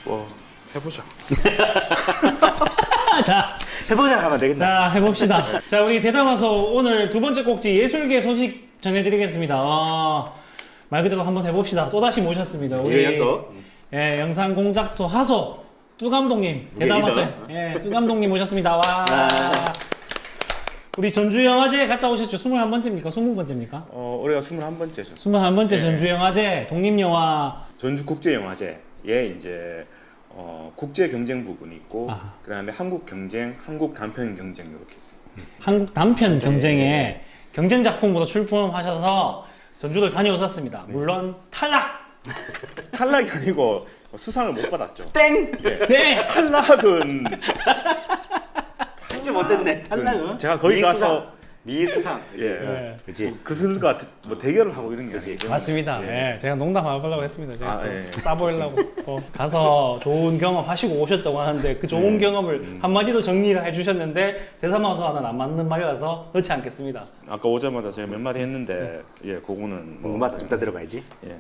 뭐 해보자. 자, 해보자 하면 되겠다. 자, 해봅시다. 자, 우리 대담아서 오늘 두 번째 꼭지 예술계 소식 전해드리겠습니다. 말 그대로 한번 해봅시다. 또다시 모셨습니다. 우리 연속. 예, 영상 공작소 하소 뚜 감독님 우리 대담아서 리더. 예, 뚜 감독님 모셨습니다. 와. 우리 전주영화제 갔다 오셨죠? 21번째입니까? 20번째입니까? 올해가 21번째죠. 21번째 네. 전주영화제 독립영화 전주국제영화제에 이제 국제 경쟁 부분이 있고 아하. 그다음에 한국 경쟁, 한국 단편 경쟁 이렇게 있습니다. 한국 단편 네, 경쟁에 네. 경쟁 작품으로 출품하셔서 전주를 다녀오셨습니다. 물론 탈락! 탈락이 아니고 수상을 못 받았죠. 땡! 예. 네! 탈락은 좀 못됐네. 탈락은? 제가 거기 가서 미수상. 예. 네. 그렇지. 그들과 뭐 대결을 하고 이런 게 아니에요. 맞습니다. 예. 제가 농담 안 하려고 했습니다. 제가 아, 예. 싸보려고 가서 좋은 경험 하시고 오셨다고 하는데 그 좋은 경험을 한마디로 정리를 해주셨는데 대사마우스와는 안 맞는 말이라서 넣지 않겠습니다. 아까 오자마자 제가 몇 마디 했는데 예, 그거는 뭐 궁금하다. 좀 더 들어가야지. 예.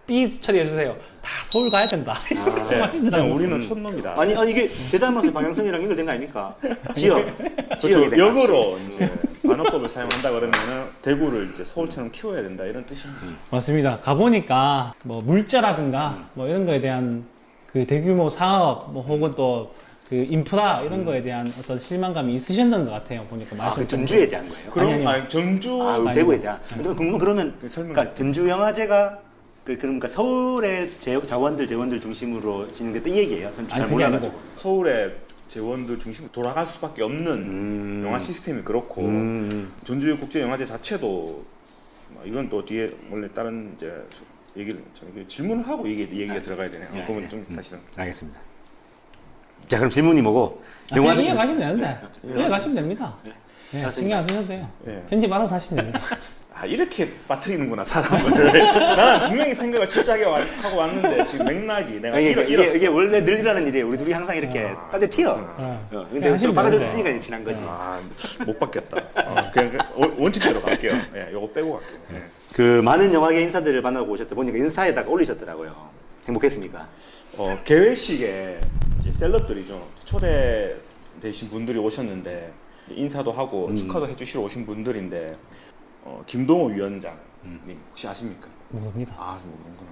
삐 처리해주세요. 다 서울 가야 된다. 예. 말씀하시더라고요. 그냥 우리는 촌놈이다. 아니 이게 대담하면서 방향성이랑 연결된 거 아닙니까? 지역. 그렇죠. 지역에 대한 역으로 이제 반어법을 사용한다 그러면은 대구를 이제 서울처럼 키워야 된다 이런 뜻입니다. 맞습니다. 가보니까 뭐 물자라든가 뭐 이런 거에 대한 그 대규모 사업 뭐 혹은 또 그 인프라 이런 거에 대한 어떤 실망감이 있으셨는 것 같아요. 보니까 그 말씀 전주에 대한 거예요. 그럼 아니요. 아니, 전주 아, 우리 대구에 대한. 근데 그러면 그 설명. 그러니까 전주 영화제가 그러니까 서울의 재원들 중심으로 진행됐다 이 얘기예요. 전 잘 아니, 그게 몰라가지고. 아니고. 서울의 재원들 중심으로 돌아갈 수밖에 없는 영화 시스템이 그렇고 전주 국제 영화제 자체도 뭐 이건 또 뒤에 원래 다른 이제 얘기를 질문을 하고 얘기가 들어가야 되네요. 그러면 좀 다시 알겠습니다. 자 그럼 질문이 뭐고? 그냥 이해가시면 되는데 이해가시면 됩니다. 네, 신경 안 쓰셔도 돼요. 네. 편집 알아서 하시면 됩니다. 아 이렇게 빠뜨리는구나 사람을. 나는 분명히 생각을 철저하게 하고 왔는데 지금 맥락이 내가 잃었어. 이게 원래 늘 일하는 일이에요. 우리 둘이 항상 이렇게 따뜻 튀어. 근데 하시면 바꿔줄 수 되는데. 있으니까 이제 지난 거지. 못 받겠다. 그냥 원칙대로 갈게요. 예, 요거 빼고 갈게요. 예. 그 많은 영화계 인사들을 만나고 오셨다 보니까 인스타에다가 올리셨더라고요. 행복했습니까? 개회식에 이제 셀럽들이죠. 초대되신 분들이 오셨는데 이제 인사도 하고 축하도 해주시러 오신 분들인데 김동호 위원장님 혹시 아십니까? 모릅니다. 아, 모르는구나.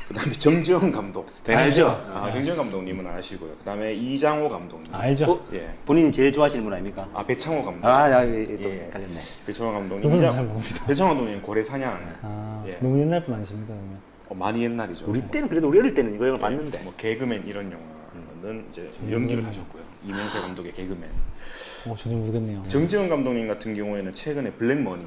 그다음에 정지영 감독. 알죠? 정지영 감독님은 아시고요. 그다음에 이장호 감독님. 알죠. 예. 본인이 제일 좋아하시는 분 아닙니까? 배창호 감독. 또 예. 헷갈렸네. 배창호 감독님. 그분은 잘 모릅니다. 배창호 감독님 고래사냥. 예. 너무 옛날 분 아니십니까 그러면? 많이 옛날이죠. 우리 때는 그래도 우리 어릴 때는 이거 영화 봤는데. 뭐 개그맨 이런 영화는 이제 연기를 하셨고요. 이명세 감독의 개그맨. 전혀 모르겠네요. 정지영 감독님 같은 경우에는 최근에 블랙머니,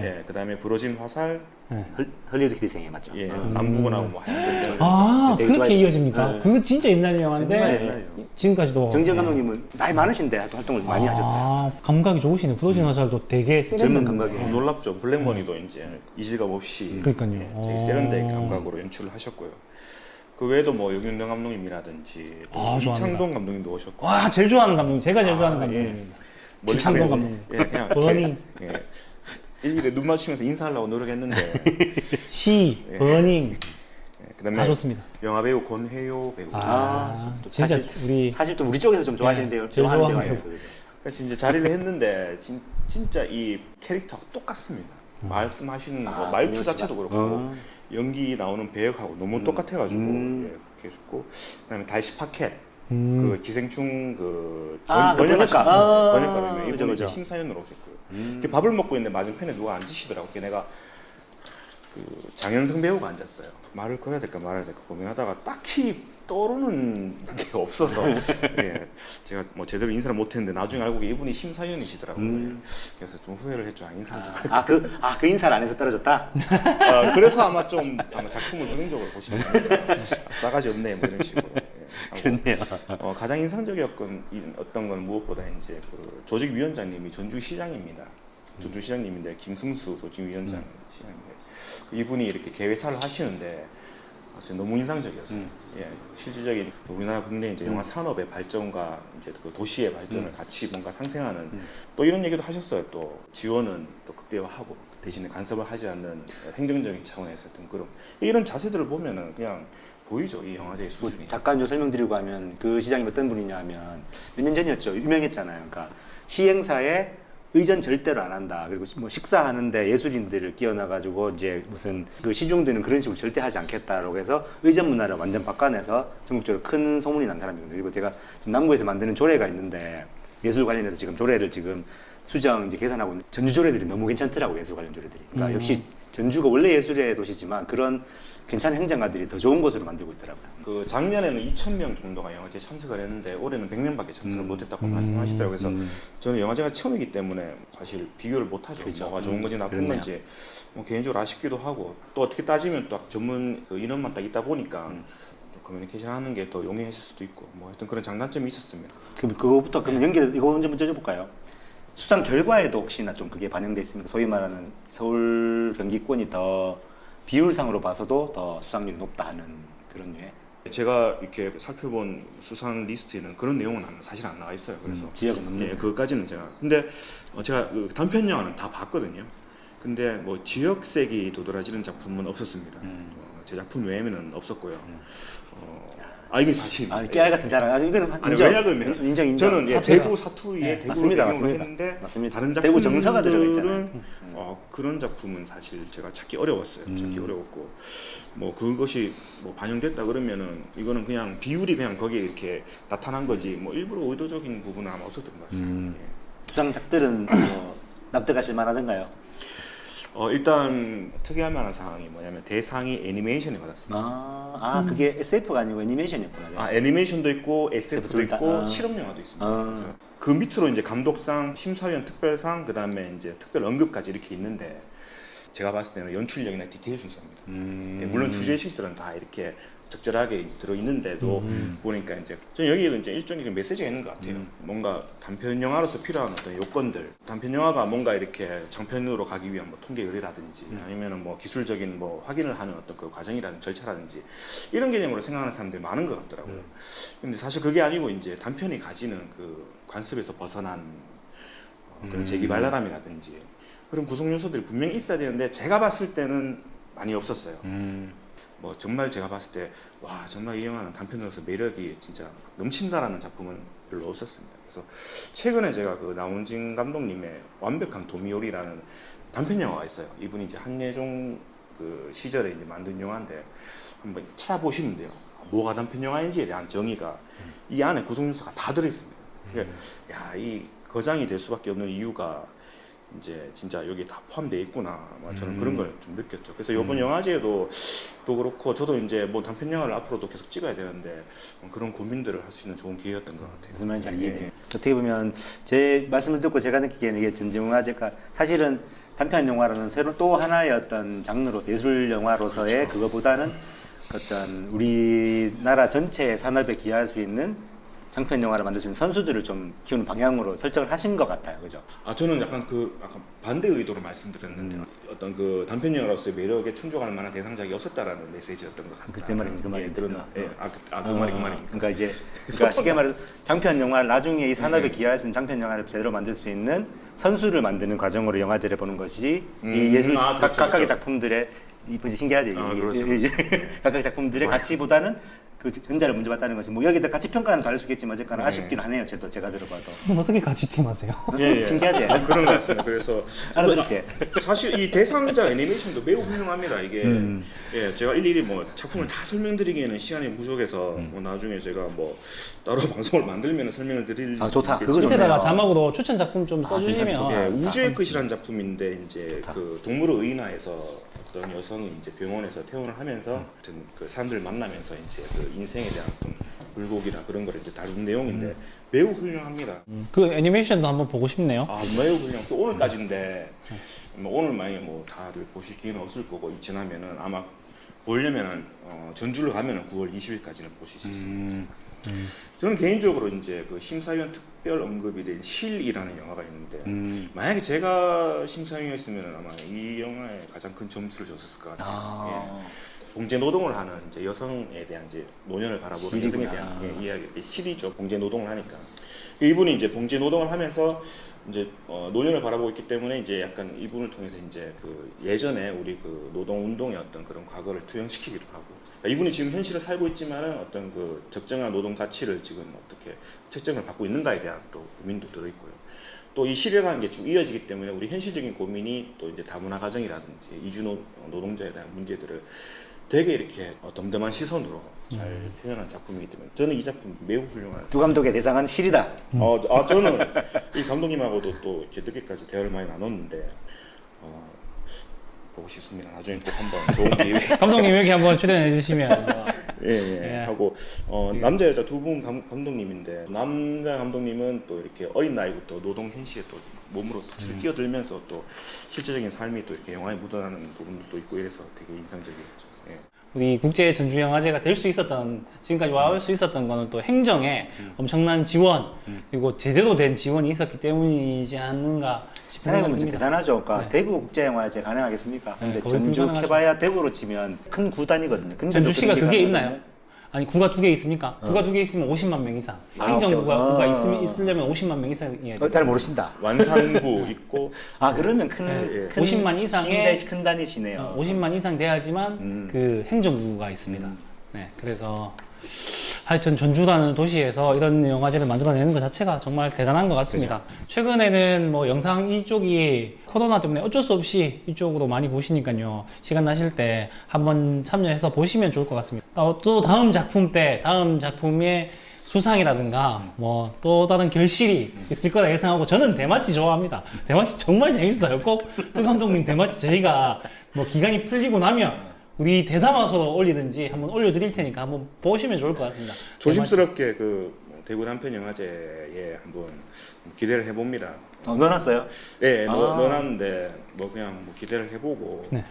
예, 그다음에 부러진 화살, 네. 헐리우드 기대생에 맞죠? 예, 남부군하고 뭐 하얀 아, 되게 그렇게 좋아해요. 이어집니까? 네. 그거 진짜 옛날 정말 영화인데 옛날이에요. 지금까지도 정지영 감독님은 나이 많으신데 또 활동을 많이 하셨어요. 아, 감각이 좋으시네. 부러진 화살도 되게 젊은 세련된 감각이에요. 놀랍죠. 블랙머니도 이제 이질감 없이 그러니까요. 되게 세련된 감각으로 연출을 하셨고요. 그 외에도 뭐 여균정 감독님이라든지 또 좋아합니다. 이창동 감독님도 오셨고, 와, 제일 좋아하는 감독님. 제가 제일 좋아하는 예. 감독님입니다. 멀리 이창동 가면, 감독님. 예, 그냥 버닝. 예, 일일이 눈 맞추면서 인사하려고 노력했는데, 시, 예. 버닝 예, 그다음에 다 좋습니다. 영화 배우 권혜요 배우. 또 진짜 사실, 사실 또 우리 쪽에서 좀 좋아하시는데요. 제일 좋아하는 좋아하는 배우예요. 그래서 이제 자리를 했는데 진짜 이 캐릭터가 똑같습니다. 말씀하시는 거, 말투 김영 씨가? 자체도 그렇고 연기 나오는 배역하고 너무 똑같아가지고 예, 그렇게 해줬고 그다음에 달시 파켓 그 기생충 그 번역하신 번역가로 그죠, 이분이 그죠. 심사위원으로 오셨고요. 이렇게 밥을 먹고 있는데 맞은편에 누가 앉으시더라고. 그래서 내가 그 장현승 배우가 앉았어요. 말을 걸어야 될까 말아야 될까 고민하다가 딱히 떠오르는 게 없어서 예, 제가 뭐 제대로 인사를 못했는데 나중에 알고 보니 이분이 심사위원이시더라고요. 그래서 좀 후회를 했죠. 인사를 좀 그 인사를 안 해서 떨어졌다? 그래서 아마 좀 작품을 부정적으로 보시는 거예요. 싸가지 없네 뭐 이런 식으로. 예. 그렇네요. 가장 인상적이었던 어떤 건 무엇보다 이제 그 조직위원장님이 전주시장입니다. 전주시장님인데 김승수 조직위원장 시장인데 이분이 이렇게 개회사를 하시는데 사실 너무 인상적이었어요. 예, 실질적인 우리나라 국내 이제 영화 산업의 발전과 이제 그 도시의 발전을 같이 뭔가 상생하는 또 이런 얘기도 하셨어요. 또 지원은 또 극대화하고 대신에 간섭을 하지 않는 행정적인 차원에서 어떤 그런 이런 자세들을 보면은 그냥 보이죠. 이 영화제의 수준이. 잠깐 요 설명드리고 하면 그 시장이 어떤 분이냐 하면 몇 년 전이었죠. 유명했잖아요. 그러니까 시행사에 의전 절대로 안 한다. 그리고 뭐 식사하는데 예술인들을 끼워놔가지고 이제 무슨 그 시중들은 그런 식으로 절대 하지 않겠다라고 해서 의전 문화를 완전 바꿔내서 전국적으로 큰 소문이 난 사람이거든요. 그리고 제가 지금 남구에서 만드는 조례가 있는데 예술 관련해서 지금 조례를 지금 수정 이제 계산하고 있는데 전주 조례들이 너무 괜찮더라고 예술 관련 조례들이. 그러니까 역시 전주가 원래 예술의 도시지만 그런 괜찮은 행정가들이 더 좋은 곳으로 만들고 있더라고요. 그 작년에는 2,000명 정도가 영화제에 참석을 했는데 올해는 100명밖에 참석을 못했다고 말씀하시더라고요. 그래서 저는 영화제가 처음이기 때문에 사실 비교를 못하죠. 그렇죠. 뭐가 좋은 건지 나쁜 그렇네요. 건지 뭐 개인적으로 아쉽기도 하고 또 어떻게 따지면 또 전문 그 인원만 딱 있다 보니까 좀 커뮤니케이션 하는 게 더 용이했을 수도 있고 뭐 하여튼 그런 장단점이 있었습니다. 그거부터 그럼 연결 이거 먼저 여쭤볼까요? 수상 결과에도 혹시나 좀 그게 반영돼 있습니까? 소위 말하는 서울 경기권이 더 비율상으로 봐서도 더 수상률이 높다 하는 그런 류의 제가 이렇게 살펴본 수상 리스트에는 그런 내용은 사실 안 나와 있어요. 그래서 지역은 없는. 예, 그것까지는 제가 근데 제가 그 단편 영화는 다 봤거든요. 근데 뭐 지역색이 도드라지는 작품은 없었습니다. 제 작품 외에는 없었고요. 이게 사실 깨알 같은 자랑. 이거는 아니 인정. 왜냐하면 인정. 저는 예, 사투리가. 대구 사투리에 대구를 맞습니다, 배경으로 맞습니다. 했는데 맞습니다. 다른 대구 정서가 들어가 작품들은 있잖아요. 그런 작품은 사실 제가 찾기 어려웠어요. 찾기 어려웠고 뭐 그것이 뭐 반영됐다 그러면은 이거는 그냥 비율이 그냥 거기에 이렇게 나타난 거지 뭐 일부러 의도적인 부분은 아마 없었던 것 같습니다. 예. 수상작들은 뭐 납득하실 만하던가요? 일단 특이할 만한 상황이 뭐냐면 대상이 애니메이션에 받았습니다. 그게 SF가 아니고 애니메이션이었구나. 애니메이션도 있고 SF도 둘 다? 있고 실험 영화도 있습니다. 그래서 그 밑으로 이제 감독상, 심사위원 특별상, 그다음에 이제 특별 언급까지 이렇게 있는데 제가 봤을 때는 연출력이나 디테일 순서입니다. 예, 물론 주제의식들은 다 이렇게 적절하게 들어 있는데도 보니까 이제 저는 여기에도 이제 일종의 메시지가 있는 것 같아요. 뭔가 단편 영화로서 필요한 어떤 요건들, 단편 영화가 뭔가 이렇게 장편으로 가기 위한 뭐 통계 의뢰라든지 아니면은 뭐 기술적인 뭐 확인을 하는 어떤 그 과정이라든지 절차라든지 이런 개념으로 생각하는 사람들이 많은 것 같더라고요. 근데 사실 그게 아니고 이제 단편이 가지는 그 관습에서 벗어난 그런 재기발랄함이라든지 그런 구성 요소들이 분명히 있어야 되는데 제가 봤을 때는 많이 없었어요. 뭐 정말 제가 봤을 때 와 정말 이 영화는 단편으로서 매력이 진짜 넘친다라는 작품은 별로 없었습니다. 그래서 최근에 제가 그 나훈진 감독님의 완벽한 도미요리라는 단편 영화가 있어요. 이분이 이제 한예종 그 시절에 이제 만든 영화인데 한번 찾아보시면 돼요. 뭐가 단편 영화인지에 대한 정의가 이 안에 구성 요소가 다 들어 있습니다. 그러니까 이 거장이 될 수밖에 없는 이유가 이제 진짜 여기 다 포함되어 있구나. 저는 그런 걸 좀 느꼈죠. 그래서 이번 영화제에도 또 그렇고 저도 이제 뭐 단편 영화를 앞으로도 계속 찍어야 되는데 그런 고민들을 할 수 있는 좋은 기회였던 것 같아요. 무슨 말인지 이해돼요. 어떻게 보면 제 말씀을 듣고 제가 느끼기에는 이게 전쟁영화제가 사실은 단편 영화라는 새로 또 하나의 어떤 장르로서 예술 영화로서의 그거보다는 어떤 우리나라 전체 산업에 기여할 수 있는 장편 영화를 만들 수 있는 선수들을 좀 키우는 방향으로 설정을 하신 것 같아요, 그죠? 저는 약간 반대 의도로 말씀드렸는데 어떤 그 단편 영화로서의 매력에 충족할 만한 대상작이 없었다라는 메시지였던 것 같아요. 그때 말인지 그 말이 들었나? 그 말이 그 말입니다. 그러니까 이제 쉽게 말해서 장편 영화를 나중에 이 산업에 기여할 수 있는 장편 영화를 제대로 만들 수 있는 선수를 만드는 과정으로 영화제를 보는 것이 이 예술 그렇죠, 각각의 그렇죠. 작품들의 이쁘지 신기하지. 그렇습니다. 각각 작품들의 가치보다는 그 전자를 먼저 봤다는 것이 뭐 여기다 가치 평가는 다를 수 있겠지만 어쨌거나 아쉽긴 하네요. 제가 들어봐도. 어떻게 같이 팀하세요? 신기하지? 그런 것 같습니다. 그래서 알아듣지? 사실 이 대상자 애니메이션도 매우 훌륭합니다. 이게 제가 일일이 뭐 작품을 다 설명드리기에는 시간이 부족해서 뭐 나중에 제가 뭐 따로 방송을 만들면 설명을 드릴 좋다. 그거 있겠지만 밑에다가 좋네요. 자막으로 추천 작품 좀 써주시면 진짜 우주의 끝이라는 작품인데 이제 그 동물을 의인화해서 어떤 여성이 이제 병원에서 퇴원을 하면서 아무튼 그 사람들을 만나면서 이제 그 그 인생에 대한 어떤 굴곡이나 그런 걸 이제 다룬 내용인데 매우 훌륭합니다. 그 애니메이션도 한번 보고 싶네요. 아 매우 훌륭. 또 오늘까지인데 뭐 오늘 만약에 뭐 다들 보실 기회는 없을 거고 지나면은 아마 보려면은 전주를 가면은 9월 20일까지는 보실 수 있습니다. 저는 개인적으로 이제 그 심사위원 특별 언급이 된 실이라는 영화가 있는데 만약에 제가 심사위원이었으면 아마 이 영화에 가장 큰 점수를 줬을 것 같아요. 예. 봉제 노동을 하는 이제 여성에 대한 이제 노년을 바라보는 실이구나. 여성에 대한 이야기, 실이죠. 봉제 노동을 하니까 이분이 이제 봉제 노동을 하면서 이제 노년을 바라보고 있기 때문에 이제 약간 이분을 통해서 이제 그 예전에 우리 그 노동 운동의 어떤 그런 과거를 투영시키기도 하고 그러니까 이분이 지금 현실을 살고 있지만은 어떤 그 적정한 노동 가치를 지금 어떻게 채점을 받고 있는가에 대한 또 고민도 들어 있고요. 또 이 실이라는 게 쭉 이어지기 때문에 우리 현실적인 고민이 또 이제 다문화 가정이라든지 이주 노동자에 대한 문제들을 되게 이렇게 덤덤한 시선으로 잘 표현한 작품이기 때문에 저는 이 작품이 매우 훌륭한. 두 감독의 대상은 실이다. 저는 이 감독님하고도 또 이렇게 늦게까지 대화를 많이 나눴는데 보고 싶습니다. 나중에 꼭 한번 좋은 기회. 감독님 여기 한번 출연해 주시면 뭐. 예. 하고 남자 여자 두 분 감독님인데 남자 감독님은 또 이렇게 어린 나이부터 노동 현실에 또 몸으로 뛰어들면서 또 실제적인 삶이 또 이렇게 영화에 묻어나는 부분도 있고 이래서 되게 인상적이었죠. 예. 우리 국제 전주 영화제가 될 수 있었던 지금까지 와올 수 있었던 거는 또 행정에 엄청난 지원 그리고 제대로 된 지원이 있었기 때문이지 않는가 싶은 생각이 생각해보면 듭니다. 대단하죠. 그러니까 네. 대구 국제영화제 가능하겠습니까? 근데 거의 전주 불가능하죠. 캐바야 대구로 치면 큰 구단이거든요. 근데도 전주시가 그런 게 그게 가능하거든요. 있나요? 아니 구가 2개 있습니까? 구가 2개 있으면 50만 명 이상. 행정구가 오케이. 있으려면 50만 명 이상이어야 돼요. 잘 모르신다. 완산구 있고 그러면 예. 큰 50만 이상의 큰 단위시네요. 50만 이상 돼야지만 그 행정구가 있습니다. 네, 그래서 하여튼 전주라는 도시에서 이런 영화제를 만들어내는 것 자체가 정말 대단한 것 같습니다. 최근에는 뭐 영상 이쪽이 코로나 때문에 어쩔 수 없이 이쪽으로 많이 보시니까요. 시간 나실 때 한번 참여해서 보시면 좋을 것 같습니다. 또 다음 작품 때 다음 작품의 수상이라든가 뭐 또 다른 결실이 있을 거라 예상하고 저는 대마치 좋아합니다. 대마치 정말 재밌어요. 꼭 뚜 감독님 대마치 저희가 뭐 기간이 풀리고 나면 우리 대담화서 올리든지 한번 올려드릴 테니까 한번 보시면 좋을 것 같습니다. 조심스럽게 그 대구 단편 영화제에 한번 기대를 해봅니다. 넣어놨어요? 네, 넣어놨는데 뭐 그냥 뭐 기대를 해보고 네.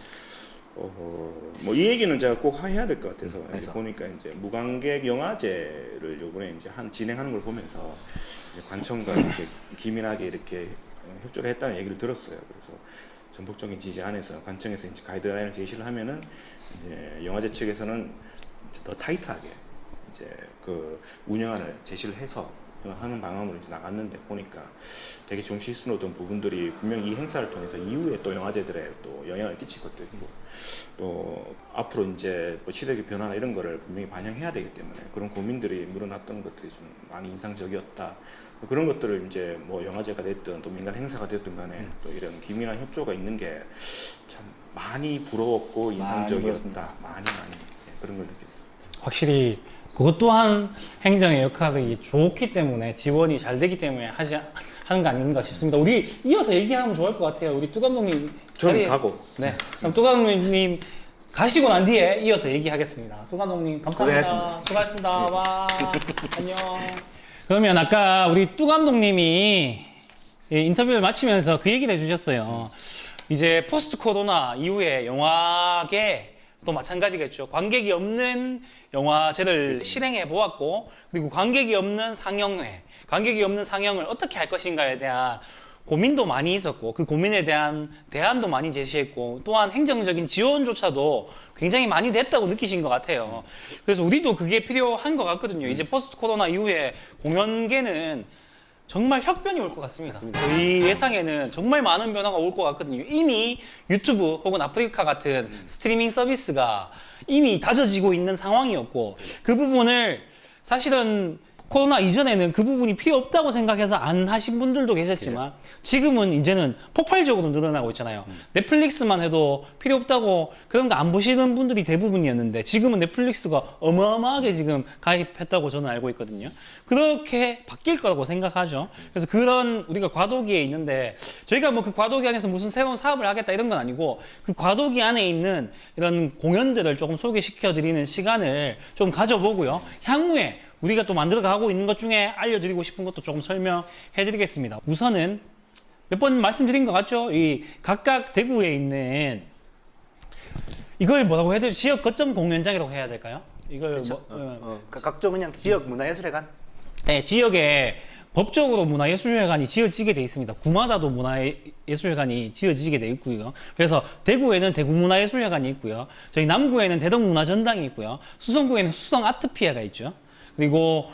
뭐 이 얘기는 제가 꼭 해야 될 것 같아서 이제 그래서. 보니까 이제 무관객 영화제를 요번에 이제 진행하는 걸 보면서 이제 관청과 이렇게 기민하게 이렇게 협조를 했다는 얘기를 들었어요. 그래서 전폭적인 지지 안에서 관청에서 이제 가이드라인을 제시를 하면은 이제 영화제 측에서는 이제 더 타이트하게 이제 그 운영안을 제시를 해서 하는 방향으로 이제 나갔는데 보니까 되게 좀 실수했던 부분들이 분명히 이 행사를 통해서 이후에 또 영화제들에 또 영향을 끼칠 것들이고 또 앞으로 이제 뭐 시대적 변화나 이런 거를 분명히 반영해야 되기 때문에 그런 고민들이 물어났던 것들이 좀 많이 인상적이었다. 그런 것들을 이제 뭐 영화제가 됐든 또 민간 행사가 됐든 간에 또 이런 기민한 협조가 있는 게 참 많이 부러웠고 인상적이었다. 많이 그런 걸 느꼈습니다. 확실히 그것 또한 행정의 역할이 좋기 때문에 지원이 잘 되기 때문에 하는 거 아닌가 싶습니다. 우리 이어서 얘기하면 좋을 것 같아요. 우리 뚜 감독님 저는 가고. 네. 그럼 뚜 감독님 가시고 난 뒤에 이어서 얘기하겠습니다. 뚜 감독님 감사합니다. 수고하셨습니다. 와 안녕. 그러면 아까 우리 뚜 감독님이 인터뷰를 마치면서 그 얘기를 해주셨어요. 이제 포스트 코로나 이후에 영화계 또 마찬가지겠죠. 관객이 없는 영화제를 실행해 보았고, 그리고 관객이 없는 상영회, 관객이 없는 상영을 어떻게 할 것인가에 대한 고민도 많이 있었고, 그 고민에 대한 대안도 많이 제시했고, 또한 행정적인 지원조차도 굉장히 많이 됐다고 느끼신 것 같아요. 그래서 우리도 그게 필요한 것 같거든요. 이제 포스트 코로나 이후에 공연계는 정말 혁변이 올 것 같습니다. 저희 예상에는 정말 많은 변화가 올 것 같거든요. 이미 유튜브 혹은 아프리카 같은 스트리밍 서비스가 이미 다져지고 있는 상황이었고 그 부분을 사실은 코로나 이전에는 그 부분이 필요 없다고 생각해서 안 하신 분들도 계셨지만 지금은 이제는 폭발적으로 늘어나고 있잖아요. 넷플릭스만 해도 필요 없다고 그런 거 안 보시는 분들이 대부분이었는데 지금은 넷플릭스가 어마어마하게 지금 가입했다고 저는 알고 있거든요. 그렇게 바뀔 거라고 생각하죠. 그래서 그런 우리가 과도기에 있는데 저희가 뭐 그 과도기 안에서 무슨 새로운 사업을 하겠다 이런 건 아니고 그 과도기 안에 있는 이런 공연들을 조금 소개시켜 드리는 시간을 좀 가져보고요. 향후에 우리가 또 만들어가고 있는 것 중에 알려드리고 싶은 것도 조금 설명해 드리겠습니다. 우선은 몇 번 말씀드린 것 같죠? 이 각각 대구에 있는 이걸 뭐라고 해야 되죠? 지역 거점 공연장이라고 해야 될까요? 이걸 그렇죠. 뭐, 각종 그냥 지역 문화예술회관. 네, 지역에 법적으로 문화예술회관이 지어지게 돼 있습니다. 구마다도 문화예술회관이 지어지게 돼 있고요. 그래서 대구에는 대구문화예술회관이 있고요. 저희 남구에는 대덕문화전당이 있고요. 수성구에는 수성아트피아가 있죠. 그리고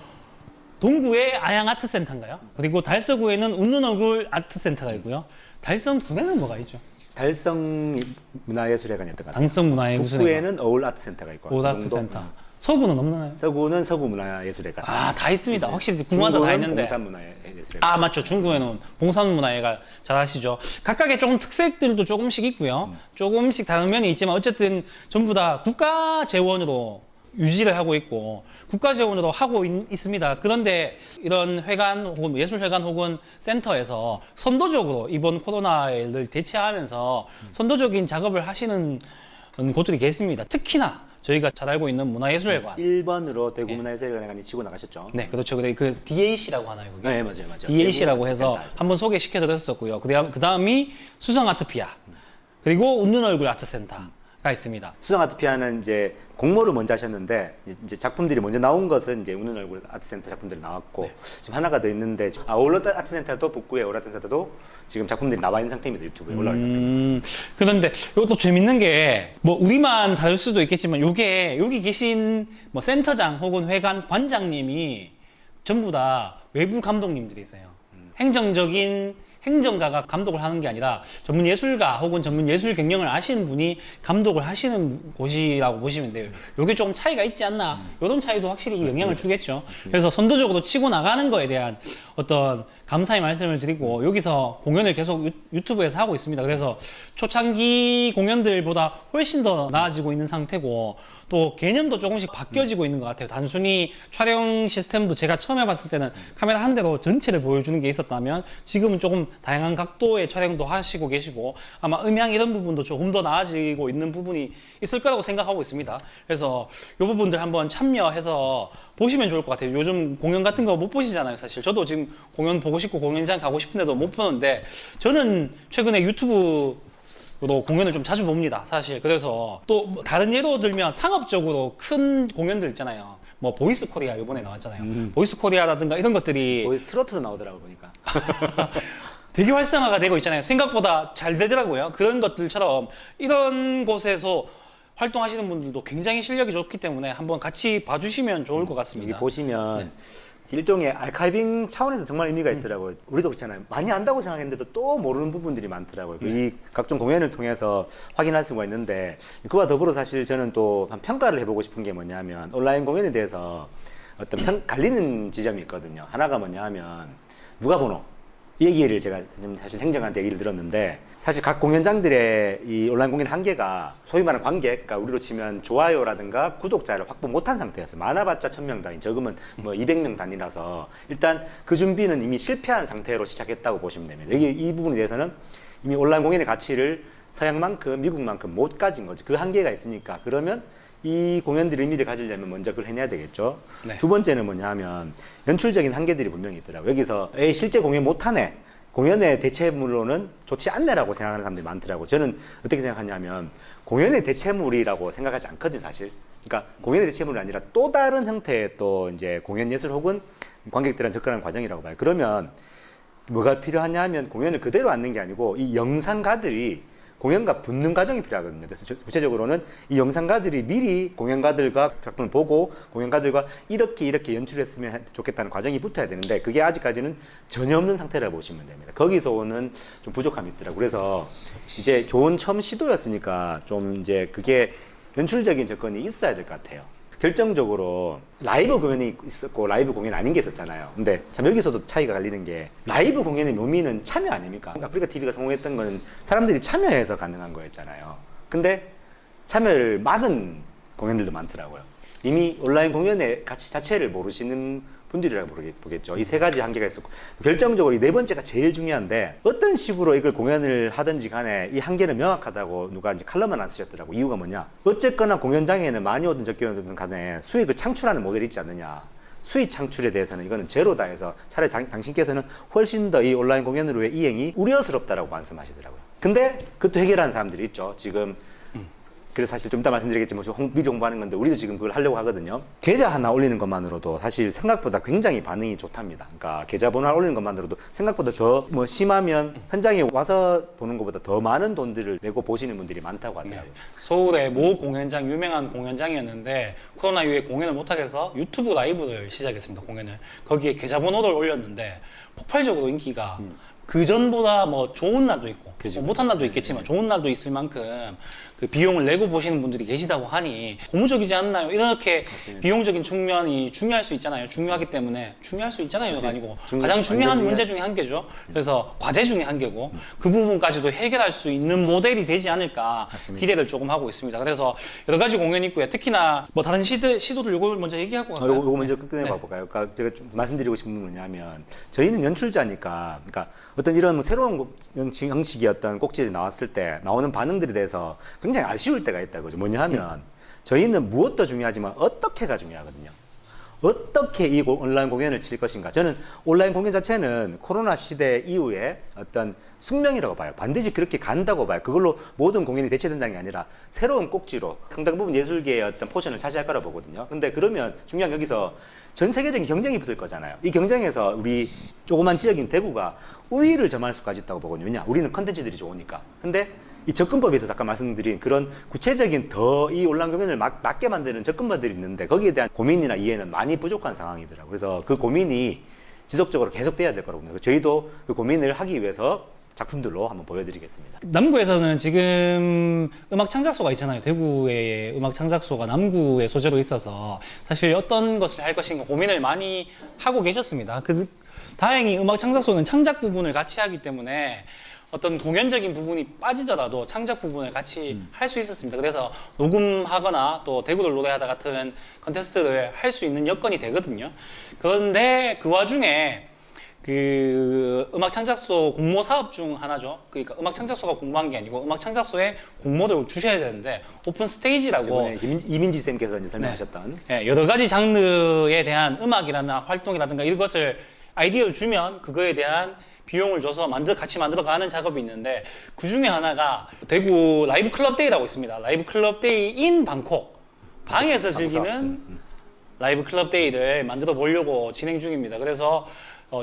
동구에 아양아트센터인가요? 그리고 달서구에는 웃는 얼굴 아트센터가 있고요. 달성군에는 뭐가 있죠? 달성 문화예술회관이었던 것 같아요. 달성문화예술회관, 북구에는 어울아트센터가 있고 오아트센터. 서구는 없나요? 서구는 서구문화예술회관. 아, 다 있습니다. 확실히 구마다 다 있는데. 봉산문화예술회관. 아, 맞죠. 중구에는 봉산문화회가 잘 아시죠. 각각의 조금 특색들도 조금씩 있고요. 조금씩 다른 면이 있지만 어쨌든 전부 다 국가 재원으로 유지를 하고 있고 국가 재원으로 하고 있습니다. 그런데 이런 회관 혹은 예술회관 혹은 센터에서 선도적으로 이번 코로나를 대처하면서 선도적인 작업을 하시는 곳들이 계십니다. 특히나 저희가 잘 알고 있는 문화예술회관. 1번으로 대구문화예술회관이 치고 나가셨죠. 네, 그렇죠. 그 DAC라고 하나요? 거기? 네, 맞아요. DAC라고 해서 한번 소개시켜 드렸었고요. 그 다음이 수성아트피아, 그리고 웃는 얼굴 아트센터가 있습니다. 수성아트피아는 이제 공모를 먼저 하셨는데 이제 작품들이 먼저 나온 것은 이제 웃는 얼굴 아트센터 작품들이 나왔고 지금 하나가 더 있는데 어울러 아트센터도 북구의 어울러 아트센터도 지금 작품들이 나와 있는 상태입니다. 유튜브에 올라와 있는 상태입니다. 그런데 이것도 재밌는 게 뭐 우리만 다를 수도 있겠지만 요게 여기 계신 뭐 센터장 혹은 회관 관장님이 전부 다 외부 감독님들이세요. 행정가가 감독을 하는 게 아니라 전문 예술가 혹은 전문 예술 경영을 아시는 분이 감독을 하시는 곳이라고 보시면 돼요. 요게 조금 차이가 있지 않나, 이런 차이도 확실히 영향을 주겠죠. 그래서 선도적으로 치고 나가는 거에 대한 어떤 감사의 말씀을 드리고, 여기서 공연을 계속 유튜브에서 하고 있습니다. 그래서 초창기 공연들보다 훨씬 더 나아지고 있는 상태고, 또 개념도 조금씩 바뀌어지고 있는 것 같아요. 단순히 촬영 시스템도 제가 처음 해봤을 때는 카메라 한 대로 전체를 보여주는 게 있었다면 지금은 조금 다양한 각도의 촬영도 하시고 계시고 아마 음향 이런 부분도 조금 더 나아지고 있는 부분이 있을 거라고 생각하고 있습니다. 그래서 이 부분들 한번 참여해서 보시면 좋을 것 같아요. 요즘 공연 같은 거 못 보시잖아요, 사실. 저도 지금 공연 보고 싶고 공연장 가고 싶은데도 못 보는데 저는 최근에 유튜브 로 공연을 좀 자주 봅니다, 사실. 그래서 또뭐 다른 예로 들면 상업적으로 큰 공연들 있잖아요. 뭐 보이스 코리아 이번에 나왔잖아요. 보이스 코리아라든가 이런 것들이 거기서 트로트도 나오더라고 보니까. 되게 활성화가 되고 있잖아요. 생각보다 잘 되더라고요. 그런 것들처럼 이런 곳에서 활동하시는 분들도 굉장히 실력이 좋기 때문에 한번 같이 봐주시면 좋을 것 같습니다. 여기 보시면 일종의 아카이빙 차원에서 정말 의미가 있더라고요. 우리도 그렇잖아요. 많이 안다고 생각했는데도 또 모르는 부분들이 많더라고요. 이 각종 공연을 통해서 확인할 수가 있는데, 그와 더불어 사실 저는 또 한 평가를 해보고 싶은 게 뭐냐면 온라인 공연에 대해서 어떤 갈리는 지점이 있거든요. 하나가 뭐냐 하면 누가 보노? 이 얘기를 제가 사실 행정한테 얘기를 들었는데, 사실 각 공연장들의 이 온라인 공연 한계가 소위 말하는 관객, 그러니까 우리로 치면 좋아요라든가 구독자를 확보 못한 상태였어요. 많아봤자 1000명 단위, 적으면 뭐 200명 단위라서 일단 그 준비는 이미 실패한 상태로 시작했다고 보시면 됩니다. 여기 이 부분에 대해서는 이미 온라인 공연의 가치를 서양만큼 미국만큼 못 가진 거죠. 그 한계가 있으니까. 그러면 이 공연들의 의미를 가지려면 먼저 그걸 해내야 되겠죠. 네. 두 번째는 뭐냐 하면 연출적인 한계들이 분명히 있더라고요. 여기서 에이, 실제 공연 못하네, 공연의 대체물로는 좋지 않네라고 생각하는 사람들이 많더라고요. 저는 어떻게 생각하냐면 공연의 대체물이라고 생각하지 않거든요, 사실. 그러니까 공연의 대체물이 아니라 또 다른 형태의 또 이제 공연 예술 혹은 관객들한테 접근하는 과정이라고 봐요. 그러면 뭐가 필요하냐 하면 공연을 그대로 앉는 게 아니고 이 영상가들이 공연과 붙는 과정이 필요하거든요. 그래서 구체적으로는 이 영상가들이 미리 공연가들과 작품을 보고 공연가들과 이렇게 연출했으면 좋겠다는 과정이 붙어야 되는데 그게 아직까지는 전혀 없는 상태라고 보시면 됩니다. 거기서 오는 좀 부족함이 있더라고요. 그래서 이제 좋은 처음 시도였으니까 좀 이제 그게 연출적인 접근이 있어야 될 것 같아요. 결정적으로 라이브 공연이 있었고 라이브 공연 아닌 게 있었잖아요. 근데 참 여기서도 차이가 갈리는 게 라이브 공연의 묘미는 참여 아닙니까? 아프리카 TV가 성공했던 거는 사람들이 참여해서 가능한 거였잖아요. 근데 참여를 막은 공연들도 많더라고요. 이미 온라인 공연의 가치 자체를 모르시는 분들이라고 보겠죠. 이 세 가지 한계가 있었고 결정적으로 이 네 번째가 제일 중요한데 어떤 식으로 이걸 공연을 하든지 간에 이 한계는 명확하다고 누가 이제 칼럼을 안 쓰셨더라고. 이유가 뭐냐? 어쨌거나 공연장에는 많이 오든 적게 오든 간에 수익을 창출하는 모델이 있지 않느냐. 수익 창출에 대해서는 이거는 제로다 해서 차라리 당신께서는 훨씬 더 이 온라인 공연으로의 이행이 우려스럽다라고 말씀하시더라고요. 근데 그것도 해결하는 사람들이 있죠. 지금 그래서 사실 좀 이따 말씀드리겠지만 미리 홍보하는 건데 우리도 지금 그걸 하려고 하거든요. 계좌 하나 올리는 것만으로도 사실 생각보다 굉장히 반응이 좋답니다. 그러니까 계좌번호 하나 올리는 것만으로도 생각보다 더 뭐 심하면 현장에 와서 보는 것보다 더 많은 돈들을 내고 보시는 분들이 많다고 하더라고요. 서울의 모 공연장, 유명한 공연장이었는데 코로나 이후에 공연을 못하게 해서 유튜브 라이브를 시작했습니다. 공연을. 거기에 계좌번호를 올렸는데 폭발적으로 인기가 그 전보다 뭐 좋은 날도 있고 그죠. 뭐 못한 날도 있겠지만 좋은 날도 있을 만큼 그 비용을 내고 보시는 분들이 계시다고 하니 고무적이지 않나요? 이렇게 맞습니다. 비용적인 측면이 중요할 수 있잖아요. 중요하기 때문에 중요할 수 있잖아요가 아니고 가장 완전 중요한 문제 중요하죠. 중에 한 개죠. 그래서 과제 중에 한 개고 그 부분까지도 해결할 수 있는 모델이 되지 않을까 맞습니다. 기대를 조금 하고 있습니다. 그래서 여러 가지 공연이 있고요. 특히나 뭐 다른 시도들 이걸 먼저 얘기하고 갈까요? 요거 먼저 끝내 네. 봐볼까요? 그러니까 제가 좀 말씀드리고 싶은 건 뭐냐면 저희는 연출자니까 그러니까 어떤 이런 뭐 새로운 형식의 어떤 꼭지들이 나왔을 때 나오는 반응들에 대해서 굉장히 아쉬울 때가 있다 그죠. 뭐냐 하면 저희는 무엇도 중요하지만 어떻게가 중요하거든요. 어떻게 이 온라인 공연을 칠 것인가. 저는 온라인 공연 자체는 코로나 시대 이후에 어떤 숙명이라고 봐요. 반드시 그렇게 간다고 봐요. 그걸로 모든 공연이 대체된다는 게 아니라 새로운 꼭지로 상당 부분 예술계의 어떤 포션을 차지할 거라고 보거든요. 근데 그러면 중요한 게 여기서 전 세계적인 경쟁이 붙을 거잖아요. 이 경쟁에서 우리 조그만 지역인 대구가 우위를 점할 수까지 있다고 보거든요. 왜냐? 우리는 컨텐츠들이 좋으니까. 근데 이 접근법에 있어서 아까 말씀드린 그런 구체적인 더 이 온라인 공연을 맞게 만드는 접근법들이 있는데 거기에 대한 고민이나 이해는 많이 부족한 상황이더라고요. 그래서 그 고민이 지속적으로 계속돼야 될 거라고 봅니다. 저희도 그 고민을 하기 위해서 작품들로 한번 보여드리겠습니다. 남구에서는 지금 음악 창작소가 있잖아요. 대구의 음악 창작소가 남구의 소재로 있어서 사실 어떤 것을 할 것인가 고민을 많이 하고 계셨습니다. 다행히 음악 창작소는 창작 부분을 같이 하기 때문에 어떤 공연적인 부분이 빠지더라도 창작 부분을 같이 할 수 있었습니다. 그래서 녹음하거나 또 대구를 노래하다 같은 컨테스트를 할 수 있는 여건이 되거든요. 그런데 그 와중에 그 음악 창작소 공모 사업 중 하나죠. 그러니까 음악 창작소가 공모한 게 아니고 음악 창작소에 공모를 주셔야 되는데 오픈 스테이지라고 저번에 이민지 쌤께서 이제 설명하셨던 네, 여러 가지 장르에 대한 음악이라나 활동이라든가 이것을 아이디어를 주면 그거에 대한 비용을 줘서 같이 만들어가는 작업이 있는데 그 중에 하나가 대구 라이브 클럽 데이라고 있습니다. 라이브 클럽 데이 인 방콕 방에서 즐기는 라이브 클럽 데이를 만들어 보려고 진행 중입니다. 그래서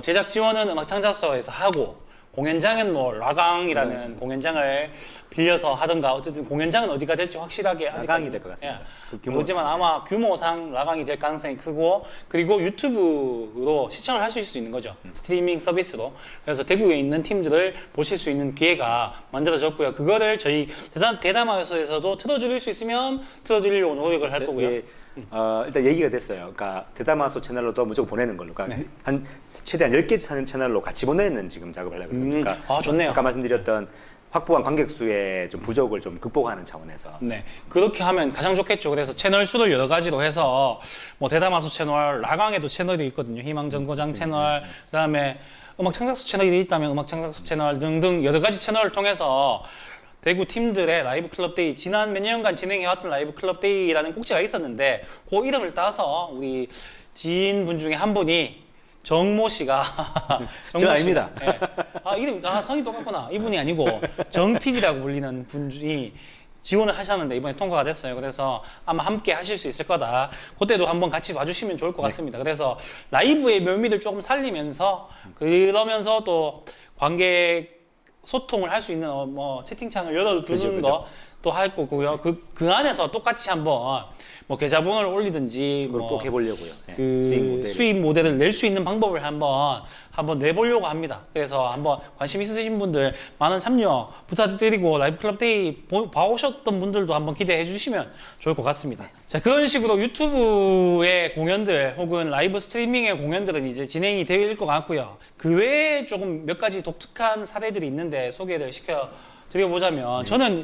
제작 지원은 음악 창작소에서 하고 공연장은 뭐 라강이라는 공연장을 빌려서 하든가 어쨌든 공연장은 어디가 될지 확실하게 라강이 될 것 같습니다. 그 규모- 모르지만 아마 규모상 라강이 될 가능성이 크고 그리고 유튜브로 시청을 하실 수 있는 거죠. 스트리밍 서비스로. 그래서 대구에 있는 팀들을 보실 수 있는 기회가 만들어졌고요. 그거를 저희 대담화에서도 틀어드릴 수 있으면 틀어드리려고 노력을 할 거고요. 예, 일단 얘기가 됐어요. 그러니까 대다마소 채널로도 무조건 보내는 걸로. 그러니까 네. 한 최대한 10개 사는 채널로 같이 보내는 지금 작업을 하려고 합니다. 그러니까 좋네요. 아까 말씀드렸던 확보한 관객 수의 좀 부족을 좀 극복하는 차원에서 네, 그렇게 하면 가장 좋겠죠. 그래서 채널 수를 여러 가지로 해서 뭐 대다마수 채널, 라강에도 채널이 있거든요. 희망정거장 채널, 그다음에 음악 창작소 채널이 있다면 음악 창작소 채널 등등 여러 가지 채널을 통해서 대구 팀들의 라이브 클럽 데이 지난 몇 년간 진행해왔던 라이브 클럽 데이라는 꼭지가 있었는데 그 이름을 따서 우리 지인분 중에 한 분이 정모 씨가 저 아닙니다. 예. 이름 성이 똑같구나. 이분이 아니고 정PD라고 불리는 분이 지원을 하셨는데 이번에 통과가 됐어요. 그래서 아마 함께 하실 수 있을 거다. 그때도 한번 같이 봐주시면 좋을 것 같습니다. 그래서 라이브의 묘미를 조금 살리면서 그러면서 또 관객 소통을 할 수 있는 뭐 채팅창을 열어두는 그죠, 거 또 할 거고요. 그 안에서 똑같이 한번 뭐 계좌번호를 올리든지 그걸 뭐 꼭 해보려고요. 네. 그 수익 모델을 낼 수 있는 방법을 한번 내보려고 합니다. 그래서 한번 관심 있으신 분들 많은 참여 부탁드리고 라이브 클럽 데이 봐오셨던 분들도 한번 기대해 주시면 좋을 것 같습니다. 자, 그런 식으로 유튜브의 공연들 혹은 라이브 스트리밍의 공연들은 이제 진행이 되어 것 같고요. 그 외에 조금 몇 가지 독특한 사례들이 있는데 소개를 시켜 드려보자면 저는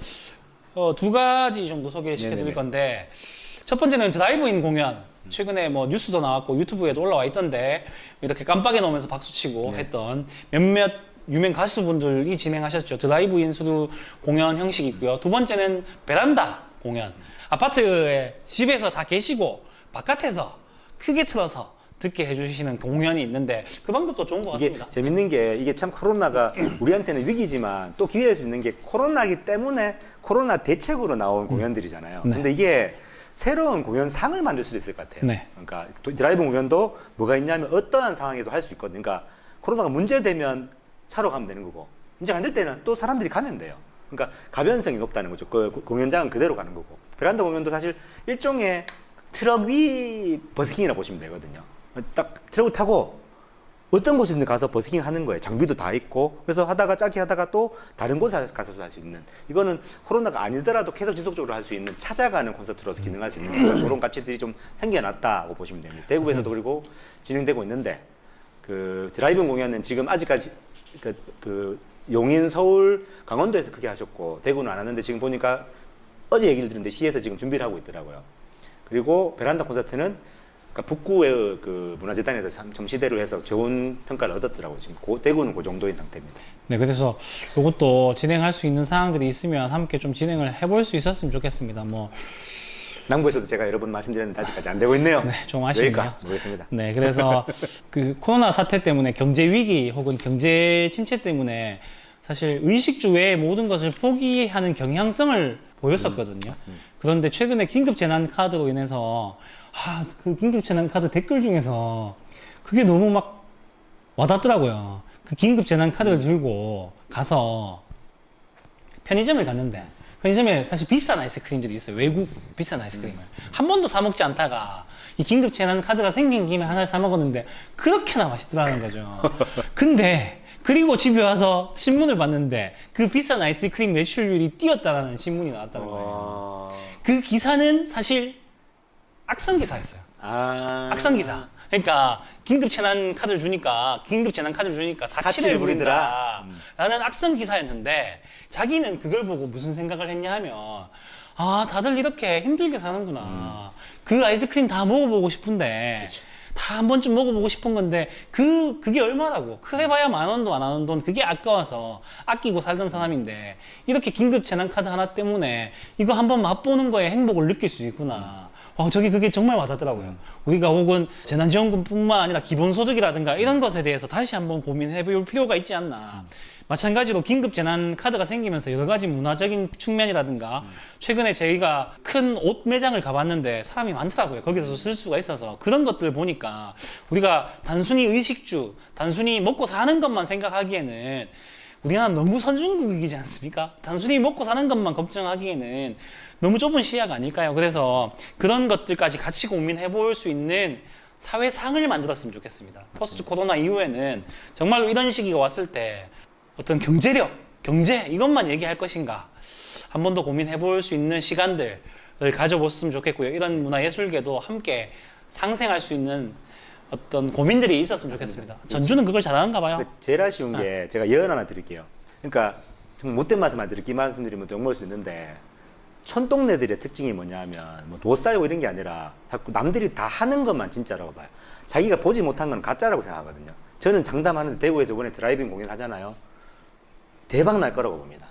두 가지 정도 소개시켜 드릴 네네네. 건데 첫 번째는 드라이브인 공연. 최근에 뭐 뉴스도 나왔고 유튜브에도 올라와 있던데 이렇게 깜빡이 넣으면서 박수치고 했던 몇몇 유명 가수분들이 진행하셨죠. 드라이브인 수루 공연 형식이 있고요. 두 번째는 베란다 공연. 아파트에 집에서 다 계시고 바깥에서 크게 틀어서 듣게 해주시는 공연이 있는데 그 방법도 좋은 것 이게 같습니다. 재밌는 게 이게 참 코로나가 우리한테는 위기지만 또 기회일 수 있는 게 코로나기 때문에 코로나 대책으로 나온 공연들이잖아요. 네. 근데 이게 새로운 공연상을 만들 수도 있을 것 같아요. 네. 그러니까 드라이브 공연도 뭐가 있냐면 어떠한 상황에도 할 수 있거든요. 그러니까 코로나가 문제되면 차로 가면 되는 거고 문제가 안 될 때는 또 사람들이 가면 돼요. 그러니까 가변성이 높다는 거죠. 그 공연장은 그대로 가는 거고 베란다 공연도 사실 일종의 트럭 위 버스킹이라고 보시면 되거든요. 딱 트럭을 타고 어떤 곳이든 가서 버스킹 하는 거예요. 장비도 다 있고 그래서 하다가 짧게 하다가 또 다른 곳에 가서도 할 수 있는 이거는 코로나가 아니더라도 계속 지속적으로 할 수 있는 찾아가는 콘서트로서 기능할 수 있는 그런 가치들이 좀 생겨났다고 보시면 됩니다. 대구에서도 그리고 진행되고 있는데 그 드라이브 공연은 지금 아직까지 그 용인, 서울, 강원도에서 크게 하셨고 대구는 안 하는데 지금 보니까 어제 얘기를 들었는데 시에서 지금 준비를 하고 있더라고요. 그리고 베란다 콘서트는 그러니까 북구의 그 문화재단에서 참 점시대로 해서 좋은 평가를 얻었더라고요. 지금 대구는 그 정도인 상태입니다. 네, 그래서 이것도 진행할 수 있는 사항들이 있으면 함께 좀 진행을 해볼 수 있었으면 좋겠습니다. 뭐 남구에서도 제가 여러 번 말씀드렸는데 아직까지 안 되고 있네요. 네, 좀 아쉽네요. 왜일까 모르겠습니다. 네, 그래서 그 코로나 사태 때문에 경제 위기 혹은 경제 침체 때문에 사실 의식주 외의 모든 것을 포기하는 경향성을 보였었거든요. 그런데 최근에 긴급 재난 카드로 인해서 그 긴급 재난 카드 댓글 중에서 그게 너무 막 와닿더라고요. 그 긴급 재난 카드를 들고 가서 편의점을 갔는데 편의점에 사실 비싼 아이스크림들이 있어요. 외국 비싼 아이스크림을 한 번도 사 먹지 않다가 이 긴급 재난 카드가 생긴 김에 하나를 사 먹었는데 그렇게나 맛있더라는 거죠. 근데 그리고 집에 와서 신문을 봤는데 그 비싼 아이스크림 매출률이 뛰었다라는 신문이 나왔다는 거예요. 그 기사는 사실 악성 기사였어요. 악성 기사. 그러니까 긴급 재난 카드를 주니까 사치를 부린다 라는 악성 기사였는데 자기는 그걸 보고 무슨 생각을 했냐 하면 다들 이렇게 힘들게 사는구나. 그 아이스크림 다 먹어보고 싶은데 다 한 번쯤 먹어보고 싶은 건데 그게 얼마라고 그래봐야 10,000원도 안 하는 돈 그게 아까워서 아끼고 살던 사람인데 이렇게 긴급 재난 카드 하나 때문에 이거 한번 맛보는 거에 행복을 느낄 수 있구나. 그게 정말 와닿더라고요. 우리가 혹은 재난지원금뿐만 아니라 기본소득이라든가 이런 것에 대해서 다시 한번 고민해 볼 필요가 있지 않나. 마찬가지로 긴급 재난 카드가 생기면서 여러 가지 문화적인 측면이라든가 최근에 저희가 큰 옷 매장을 가봤는데 사람이 많더라고요. 거기서 쓸 수가 있어서 그런 것들을 보니까 우리가 단순히 의식주, 단순히 먹고 사는 것만 생각하기에는 우리나라 너무 선진국이지 않습니까? 단순히 먹고 사는 것만 걱정하기에는 너무 좁은 시야가 아닐까요? 그래서 그런 것들까지 같이 고민해 볼 수 있는 사회상을 만들었으면 좋겠습니다. 포스트 코로나 이후에는 정말로 이런 시기가 왔을 때 어떤 경제력, 경제 이것만 얘기할 것인가 한 번 더 고민해 볼 수 있는 시간들을 가져봤으면 좋겠고요. 이런 문화예술계도 함께 상생할 수 있는 어떤 고민들이 있었으면 좋겠습니다. 전주는 그걸 잘하는가 봐요. 제일 아쉬운 게 제가 예언 하나 드릴게요. 그러니까 정말 못된 말씀 말씀드리면 또 욕먹을 수 있는데 촌동네들의 특징이 뭐냐면 뭐 돈 쌓이고 이런 게 아니라 자꾸 남들이 다 하는 것만 진짜라고 봐요. 자기가 보지 못한 건 가짜라고 생각하거든요. 저는 장담하는데 대구에서 이번에 드라이빙 공연 하잖아요. 대박 날 거라고 봅니다.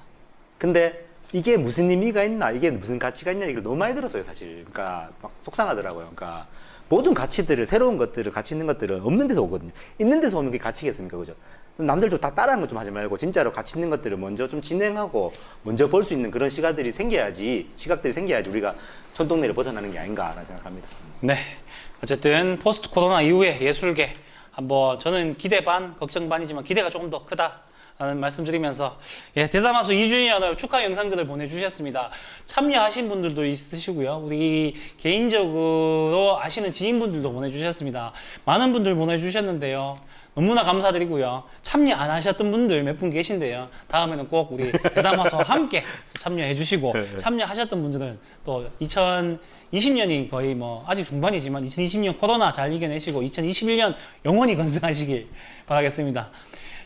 근데 이게 무슨 의미가 있나, 이게 무슨 가치가 있냐, 이걸 너무 많이 들었어요, 사실. 그러니까 막 속상하더라고요. 그러니까 모든 가치들을, 새로운 것들을, 가치 있는 것들은 없는 데서 오거든요. 있는 데서 오는 게 가치겠습니까, 그죠? 남들도 다 따라하는 것 좀 하지 말고 진짜로 가치 있는 것들을 먼저 좀 진행하고 먼저 볼 수 있는 그런 시각들이 생겨야지 우리가 촌동네를 벗어나는 게 아닌가라는 생각합니다. 네, 어쨌든 포스트 코로나 이후에 예술계 한번 저는 기대 반, 걱정 반이지만 기대가 조금 더 크다. 라는 말씀드리면서 예, 대담하수 2주년을 축하 영상들을 보내주셨습니다. 참여하신 분들도 있으시고요. 우리 개인적으로 아시는 지인분들도 보내주셨습니다. 많은 분들 보내주셨는데요. 너무나 감사드리고요. 참여 안 하셨던 분들 몇 분 계신데요. 다음에는 꼭 우리 대담하수와 함께 참여해 주시고 참여하셨던 분들은 또 2020년이 거의 뭐 아직 중반이지만 2020년 코로나 잘 이겨내시고 2021년 영원히 건승하시길 바라겠습니다.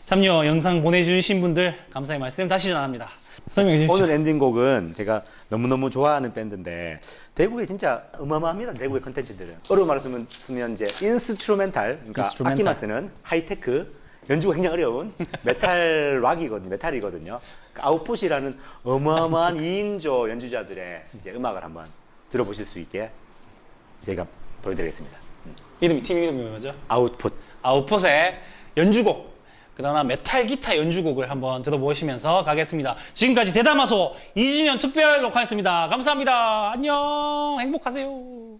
참여 영상 보내주신 분들 감사의 말씀 다시 전합니다. 설명해 주십시오. 오늘 엔딩곡은 제가 너무너무 좋아하는 밴드인데 대구에 진짜 어마어마합니다. 대구의 컨텐츠들은 어려운 말을 쓰면 이제 인스트루멘탈, 그러니까 인스트루멘탈. 악기만 쓰는 하이테크, 연주가 굉장히 어려운 메탈 락이거든요. 메탈이거든요. 그러니까 아웃풋이라는 어마어마한 2인조 연주자들의 이제 음악을 한번 들어보실 수 있게 제가 보여드리겠습니다. 팀 이름이 뭐죠? 아웃풋. 아웃풋의 연주곡, 그다음 메탈 기타 연주곡을 한번 들어보시면서 가겠습니다. 지금까지 대담하소 2주년 특별 녹화였습니다. 감사합니다. 안녕. 행복하세요.